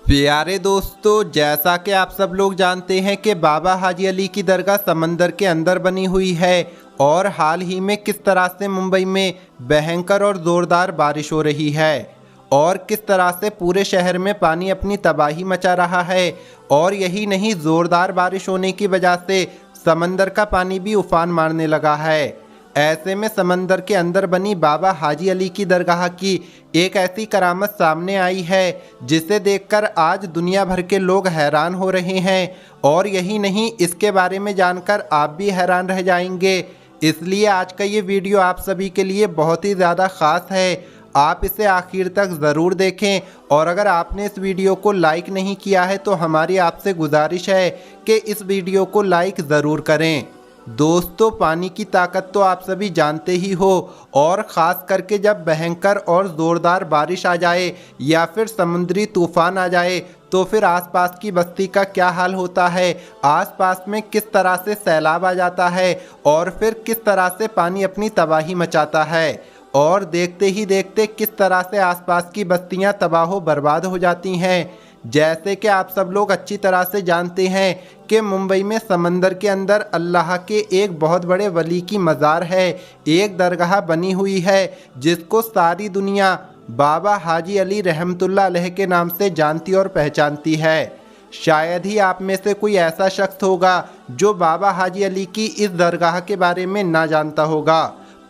प्यारे दोस्तों, जैसा कि आप सब लोग जानते हैं कि बाबा हाजी अली की दरगाह समंदर के अंदर बनी हुई है और हाल ही में किस तरह से मुंबई में भयंकर और ज़ोरदार बारिश हो रही है और किस तरह से पूरे शहर में पानी अपनी तबाही मचा रहा है। और यही नहीं, ज़ोरदार बारिश होने की वजह से समंदर का पानी भी उफान मारने लगा है। ऐसे में समंदर के अंदर बनी बाबा हाजी अली की दरगाह की एक ऐसी करामत सामने आई है जिसे देखकर आज दुनिया भर के लोग हैरान हो रहे हैं। और यही नहीं, इसके बारे में जानकर आप भी हैरान रह जाएंगे। इसलिए आज का ये वीडियो आप सभी के लिए बहुत ही ज़्यादा ख़ास है। आप इसे आखिर तक ज़रूर देखें और अगर आपने इस वीडियो को लाइक नहीं किया है तो हमारी आपसे गुजारिश है कि इस वीडियो को लाइक ज़रूर करें। दोस्तों, पानी की ताकत तो आप सभी जानते ही हो और ख़ास करके जब भयंकर और ज़ोरदार बारिश आ जाए या फिर समुद्री तूफ़ान आ जाए तो फिर आसपास की बस्ती का क्या हाल होता है, आसपास में किस तरह से सैलाब आ जाता है और फिर किस तरह से पानी अपनी तबाही मचाता है और देखते ही देखते किस तरह से आसपास की बस्तियां तबाह बर्बाद हो जाती हैं। जैसे कि आप सब लोग अच्छी तरह से जानते हैं कि मुंबई में समंदर के अंदर अल्लाह के एक बहुत बड़े वली की मज़ार है, एक दरगाह बनी हुई है जिसको सारी दुनिया बाबा हाजी अली रहमतुल्लाह अलैह के नाम से जानती और पहचानती है। शायद ही आप में से कोई ऐसा शख्स होगा जो बाबा हाजी अली की इस दरगाह के बारे में ना जानता होगा।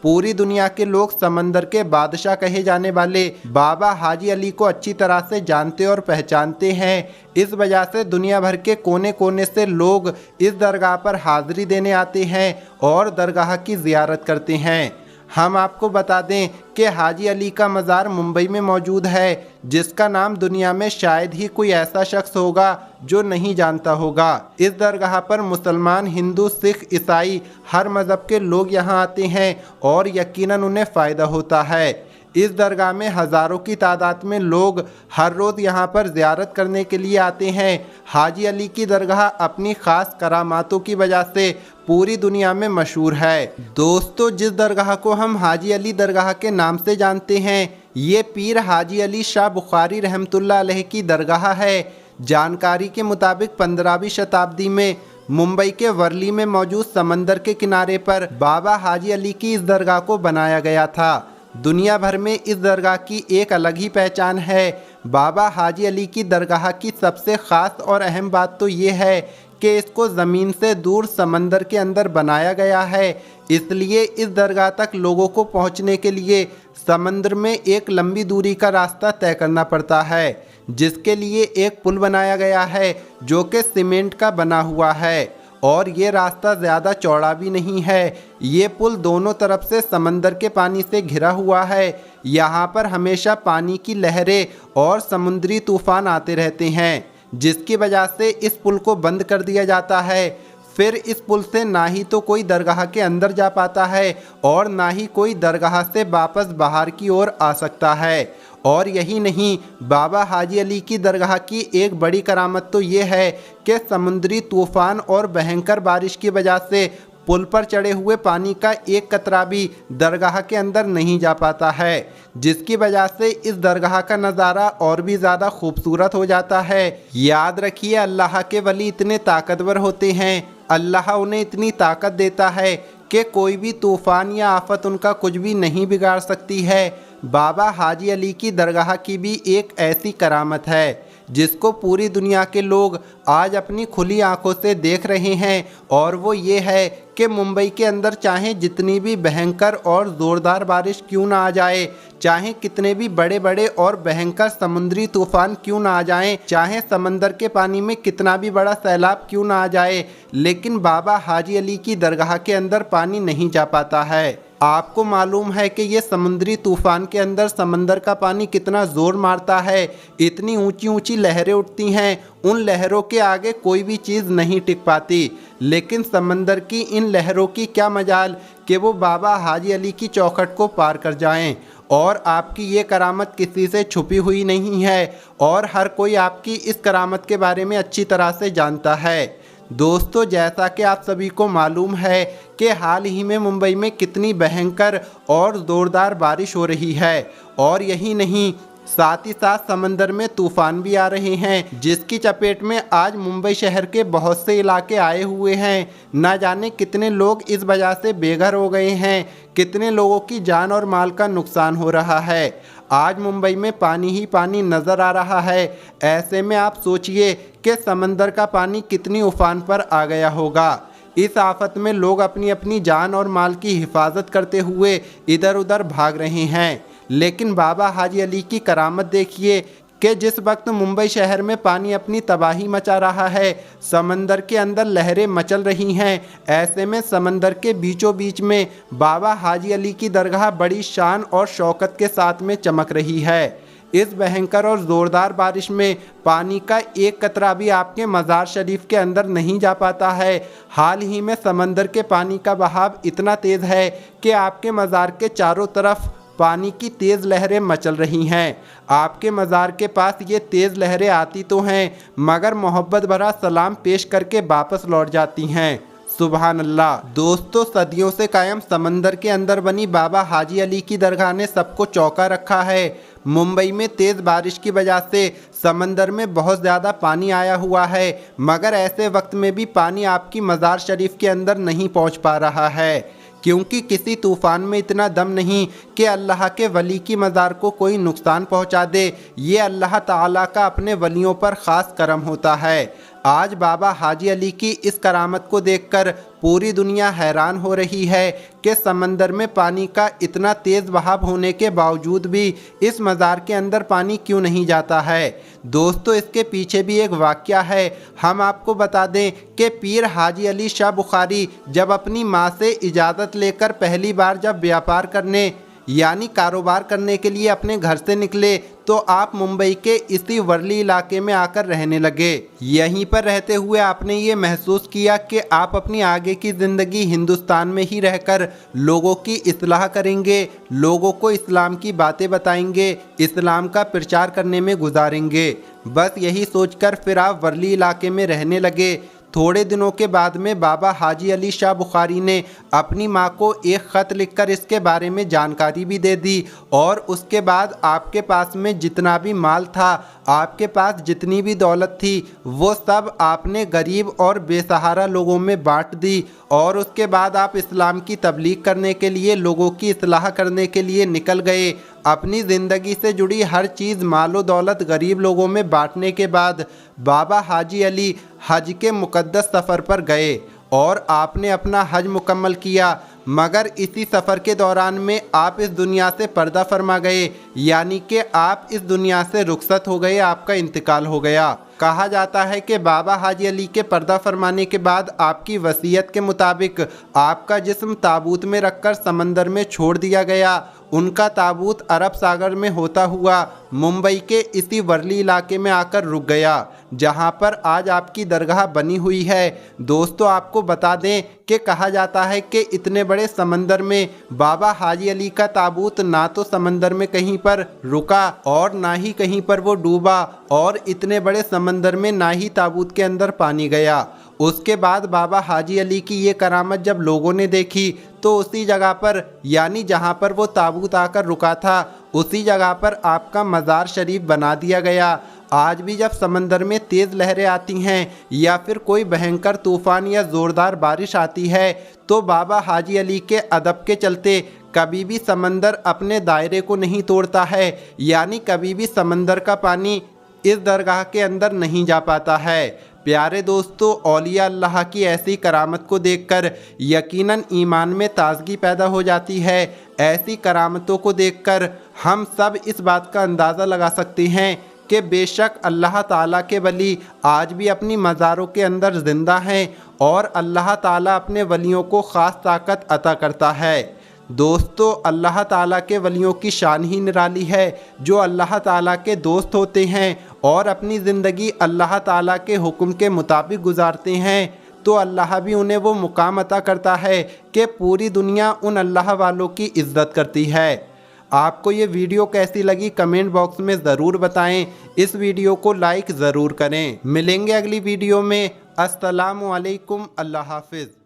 पूरी दुनिया के लोग समंदर के बादशाह कहे जाने वाले बाबा हाजी अली को अच्छी तरह से जानते और पहचानते हैं। इस वजह से दुनिया भर के कोने कोने से लोग इस दरगाह पर हाज़िरी देने आते हैं और दरगाह की ज़ियारत करते हैं। हम आपको बता दें कि हाजी अली का मज़ार मुंबई में मौजूद है जिसका नाम दुनिया में शायद ही कोई ऐसा शख्स होगा जो नहीं जानता होगा। इस दरगाह पर मुसलमान, हिंदू, सिख, ईसाई हर मज़हब के लोग यहाँ आते हैं और यकीनन उन्हें फ़ायदा होता है। इस दरगाह में हज़ारों की तादाद में लोग हर रोज़ यहाँ पर ज़ियारत करने के लिए आते हैं। हाजी अली की दरगाह अपनी ख़ास करामातों की वजह से पूरी दुनिया में मशहूर है। दोस्तों, जिस दरगाह को हम हाजी अली दरगाह के नाम से जानते हैं ये पीर हाजी अली शाह बुखारी रहमतुल्लाह अलैह की दरगाह है। जानकारी के मुताबिक 15वीं शताब्दी में मुंबई के वर्ली में मौजूद समंदर के किनारे पर बाबा हाजी अली की इस दरगाह को बनाया गया था। दुनिया भर में इस दरगाह की एक अलग ही पहचान है। बाबा हाजी अली की दरगाह की सबसे ख़ास और अहम बात तो ये है कि इसको ज़मीन से दूर समंदर के अंदर बनाया गया है। इसलिए इस दरगाह तक लोगों को पहुंचने के लिए समंदर में एक लंबी दूरी का रास्ता तय करना पड़ता है, जिसके लिए एक पुल बनाया गया है जो कि सीमेंट का बना हुआ है और ये रास्ता ज़्यादा चौड़ा भी नहीं है। ये पुल दोनों तरफ से समंदर के पानी से घिरा हुआ है। यहाँ पर हमेशा पानी की लहरें और समुद्री तूफ़ान आते रहते हैं जिसकी वजह से इस पुल को बंद कर दिया जाता है। फिर इस पुल से ना ही तो कोई दरगाह के अंदर जा पाता है और ना ही कोई दरगाह से वापस बाहर की ओर आ सकता है। और यही नहीं, बाबा हाजी अली की दरगाह की एक बड़ी करामत तो ये है कि समुद्री तूफ़ान और भयंकर बारिश की वजह से पुल पर चढ़े हुए पानी का एक कतरा भी दरगाह के अंदर नहीं जा पाता है, जिसकी वजह से इस दरगाह का नज़ारा और भी ज़्यादा खूबसूरत हो जाता है। याद रखिए, अल्लाह के वली इतने ताकतवर होते हैं, अल्लाह उन्हें इतनी ताकत देता है कि कोई भी तूफ़ान या आफत उनका कुछ भी नहीं बिगाड़ सकती है। बाबा हाजी अली की दरगाह की भी एक ऐसी करामत है जिसको पूरी दुनिया के लोग आज अपनी खुली आंखों से देख रहे हैं और वो ये है कि मुंबई के अंदर चाहे जितनी भी भयंकर और ज़ोरदार बारिश क्यों ना आ जाए, चाहे कितने भी बड़े बड़े और भयंकर समुद्री तूफ़ान क्यों ना आ जाएं, चाहे समंदर के पानी में कितना भी बड़ा सैलाब क्यों ना आ जाए, लेकिन बाबा हाजी अली की दरगाह के अंदर पानी नहीं जा पाता है। आपको मालूम है कि ये समुद्री तूफ़ान के अंदर समंदर का पानी कितना ज़ोर मारता है, इतनी ऊंची ऊंची लहरें उठती हैं, उन लहरों के आगे कोई भी चीज़ नहीं टिक पाती। लेकिन समंदर की इन लहरों की क्या मजाल कि वो बाबा हाजी अली की चौखट को पार कर जाएं। और आपकी ये करामत किसी से छुपी हुई नहीं है और हर कोई आपकी इस करामत के बारे में अच्छी तरह से जानता है। दोस्तों, जैसा कि आप सभी को मालूम है कि हाल ही में मुंबई में कितनी भयंकर और ज़ोरदार बारिश हो रही है और यही नहीं, साथ ही साथ समंदर में तूफान भी आ रहे हैं, जिसकी चपेट में आज मुंबई शहर के बहुत से इलाके आए हुए हैं। न जाने कितने लोग इस वजह से बेघर हो गए हैं, कितने लोगों की जान और माल का नुकसान हो रहा है। आज मुंबई में पानी ही पानी नज़र आ रहा है। ऐसे में आप सोचिए कि समंदर का पानी कितनी उफान पर आ गया होगा। इस आफत में लोग अपनी अपनी जान और माल की हिफाजत करते हुए इधर उधर भाग रहे हैं। लेकिन बाबा हाजी अली की करामत देखिए कि जिस वक्त मुंबई शहर में पानी अपनी तबाही मचा रहा है, समंदर के अंदर लहरें मचल रही हैं, ऐसे में समंदर के बीचों बीच में बाबा हाजी अली की दरगाह बड़ी शान और शौकत के साथ में चमक रही है। इस भयंकर और ज़ोरदार बारिश में पानी का एक कतरा भी आपके मज़ार शरीफ के अंदर नहीं जा पाता है। हाल ही में समंदर के पानी का बहाव इतना तेज़ है कि आपके मज़ार के चारों तरफ पानी की तेज़ लहरें मचल रही हैं। आपके मज़ार के पास ये तेज़ लहरें आती तो हैं, मगर मोहब्बत भरा सलाम पेश करके वापस लौट जाती हैं। सुभान अल्लाह। दोस्तों, सदियों से कायम समंदर के अंदर बनी बाबा हाजी अली की दरगाह ने सबको चौंका रखा है। मुंबई में तेज़ बारिश की वजह से समंदर में बहुत ज़्यादा पानी आया हुआ है, मगर ऐसे वक्त में भी पानी आपकी मज़ार शरीफ के अंदर नहीं पहुंच पा रहा है, क्योंकि किसी तूफ़ान में इतना दम नहीं कि अल्लाह के वली की मज़ार को कोई नुकसान पहुंचा दे। ये अल्लाह ताला का अपने वलियों पर ख़ास करम होता है। आज बाबा हाजी अली की इस करामत को देखकर पूरी दुनिया हैरान हो रही है कि समंदर में पानी का इतना तेज़ बहाव होने के बावजूद भी इस मज़ार के अंदर पानी क्यों नहीं जाता है। दोस्तों, इसके पीछे भी एक वाक़या है। हम आपको बता दें कि पीर हाजी अली शाह बुखारी जब अपनी माँ से इजाज़त लेकर पहली बार जब व्यापार करने यानी कारोबार करने के लिए अपने घर से निकले, तो आप मुंबई के इसी वर्ली इलाके में आकर रहने लगे। यहीं पर रहते हुए आपने ये महसूस किया कि आप अपनी आगे की ज़िंदगी हिंदुस्तान में ही रहकर लोगों की इस्लाह करेंगे, लोगों को इस्लाम की बातें बताएंगे, इस्लाम का प्रचार करने में गुजारेंगे। बस यही सोचकर फिर आप वर्ली इलाके में रहने लगे। थोड़े दिनों के बाद में बाबा हाजी अली शाह बुखारी ने अपनी माँ को एक ख़त लिखकर इसके बारे में जानकारी भी दे दी, और उसके बाद आपके पास में जितना भी माल था, आपके पास जितनी भी दौलत थी, वो सब आपने गरीब और बेसहारा लोगों में बांट दी। और उसके बाद आप इस्लाम की तबलीग करने के लिए, लोगों की इस्लाह करने के लिए निकल गए। अपनी ज़िंदगी से जुड़ी हर चीज़ मालो दौलत गरीब लोगों में बांटने के बाद बाबा हाजी अली हज के मुक़द्दस सफ़र पर गए और आपने अपना हज मुकम्मल किया। मगर इसी सफ़र के दौरान में आप इस दुनिया से पर्दा फरमा गए, यानी कि आप इस दुनिया से रुखसत हो गए, आपका इंतकाल हो गया। कहा जाता है कि बाबा हाजी अली के पर्दा फरमाने के बाद आपकी वसीयत के मुताबिक आपका जिस्म ताबूत में रखकर समंदर में छोड़ दिया गया। उनका ताबूत अरब सागर में होता हुआ मुंबई के इसी वर्ली इलाके में आकर रुक गया, जहां पर आज आपकी दरगाह बनी हुई है। दोस्तों, आपको बता दें कि कहा जाता है कि इतने बड़े समंदर में बाबा हाजी अली का ताबूत ना तो समंदर में कहीं पर रुका और ना ही कहीं पर वो डूबा, और इतने बड़े समंदर में ना ही ताबूत के अंदर पानी गया। उसके बाद बाबा हाजी अली की ये करामत जब लोगों ने देखी, तो उसी जगह पर, यानी जहाँ पर वो ताबूत आकर रुका था, उसी जगह पर आपका मज़ार शरीफ बना दिया गया। आज भी जब समंदर में तेज़ लहरें आती हैं या फिर कोई भयंकर तूफ़ान या ज़ोरदार बारिश आती है, तो बाबा हाजी अली के अदब के चलते कभी भी समंदर अपने दायरे को नहीं तोड़ता है, यानी कभी भी समंदर का पानी इस दरगाह के अंदर नहीं जा पाता है। प्यारे दोस्तों, औलिया अल्लाह की ऐसी करामत को देखकर यकीनन ईमान में ताज़गी पैदा हो जाती है। ऐसी करामतों को देखकर हम सब इस बात का अंदाज़ा लगा सकते हैं कि बेशक अल्लाह ताला के वली आज भी अपनी मज़ारों के अंदर ज़िंदा हैं, और अल्लाह ताला अपने वलियों को ख़ास ताकत अता करता है। दोस्तों, अल्लाह ताला के वलियों की शान ही निराली है, जो अल्लाह ताला के दोस्त होते हैं और अपनी ज़िंदगी अल्लाह ताला के हुक्म के मुताबिक गुजारते हैं, तो अल्लाह भी उन्हें वो मुकाम अता करता है कि पूरी दुनिया उन अल्लाह वालों की इज़्ज़त करती है। आपको ये वीडियो कैसी लगी कमेंट बॉक्स में ज़रूर बताएं। इस वीडियो को लाइक ज़रूर करें। मिलेंगे अगली वीडियो में। अस्सलामु अलैकुम। अल्लाह हाफ़िज़।